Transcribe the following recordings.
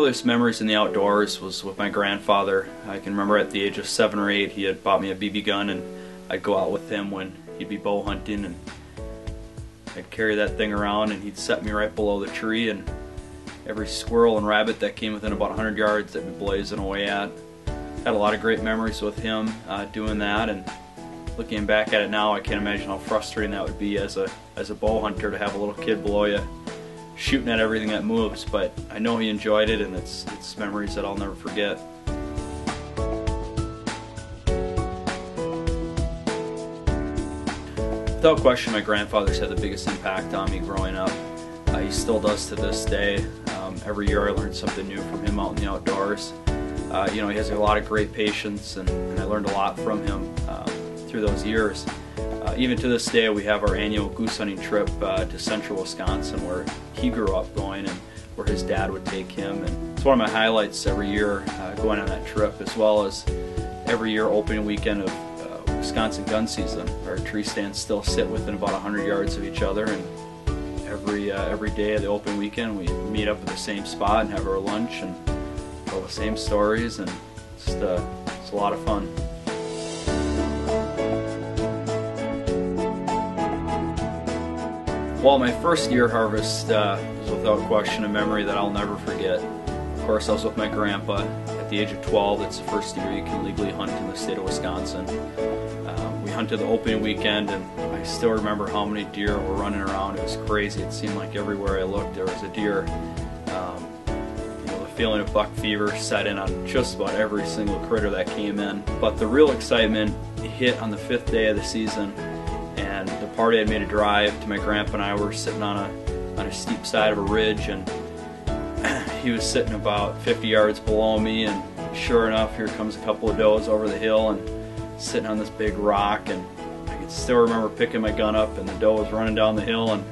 earliest memories in the outdoors was with my grandfather. I can remember at the age of 7 or 8 he had bought me a BB gun, and I'd go out with him when he'd be bow hunting, and I'd carry that thing around, and he'd set me right below the tree, and every squirrel and rabbit that came within about 100 yards that we'd be blazing away at. Had a lot of great memories with him doing that, and looking back at it now, I can't imagine how frustrating that would be as a bow hunter to have a little kid below you shooting at everything that moves, but I know he enjoyed it, and it's memories that I'll never forget. Without question, my grandfather's had the biggest impact on me growing up. He still does to this day. Every year I learn something new from him out in the outdoors. He has a lot of great patience, and I learned a lot from him through those years. Even to this day, we have our annual goose hunting trip to central Wisconsin, where he grew up going and where his dad would take him. And it's one of my highlights every year, going on that trip, as well as every year opening weekend of Wisconsin gun season. Our tree stands still sit within about 100 yards of each other, and every day of the open weekend we meet up at the same spot and have our lunch and tell the same stories, and it's a lot of fun. Well, my first deer harvest was without question a memory that I'll never forget. Of course, I was with my grandpa. At the age of 12, it's the first deer you can legally hunt in the state of Wisconsin. We hunted the opening weekend, and I still remember how many deer were running around. It was crazy. It seemed like everywhere I looked there was a deer. The feeling of buck fever set in on just about every single critter that came in. But the real excitement hit on the 5th day of the season, and the party had made a drive to my grandpa, and I were sitting on a steep side of a ridge, and he was sitting about 50 yards below me, and sure enough, here comes a couple of does over the hill and sitting on this big rock, and I can still remember picking my gun up, and the doe was running down the hill, and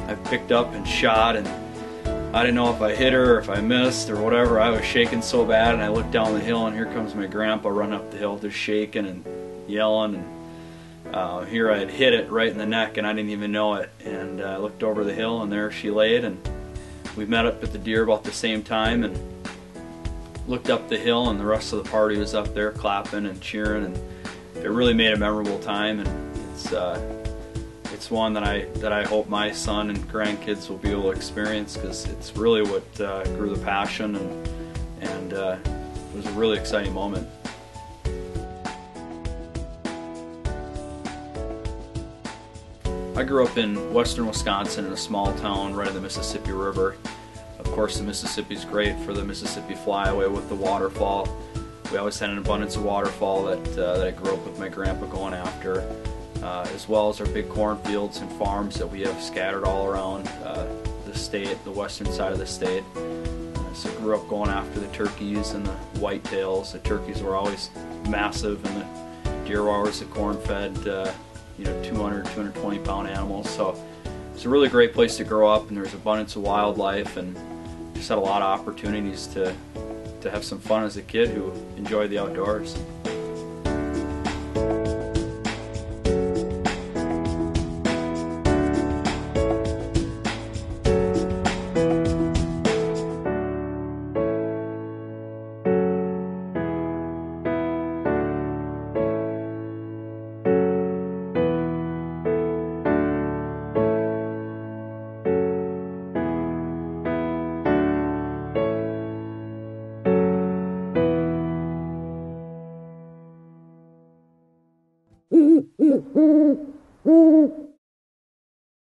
I picked up and shot, and I didn't know if I hit her or if I missed or whatever. I was shaking so bad, and I looked down the hill, and here comes my grandpa running up the hill just shaking and yelling, and here I had hit it right in the neck, and I didn't even know it, and I looked over the hill, and there she laid, and we met up at the deer about the same time, and looked up the hill, and the rest of the party was up there clapping and cheering, and it really made a memorable time, and it's one that I hope my son and grandkids will be able to experience, because it's really what grew the passion, and it was a really exciting moment. I grew up in western Wisconsin in a small town right on the Mississippi River. Of course, the Mississippi's great for the Mississippi Flyaway with the waterfall. We always had an abundance of waterfall that I grew up with my grandpa going after, as well as our big cornfields and farms that we have scattered all around the state, the western side of the state. So I grew up going after the turkeys and the whitetails. The turkeys were always massive, and the deer were always the corn-fed 200, 220 pound animals. So it's a really great place to grow up, and there's abundance of wildlife, and just had a lot of opportunities to have some fun as a kid who enjoyed the outdoors. Mm-hmm.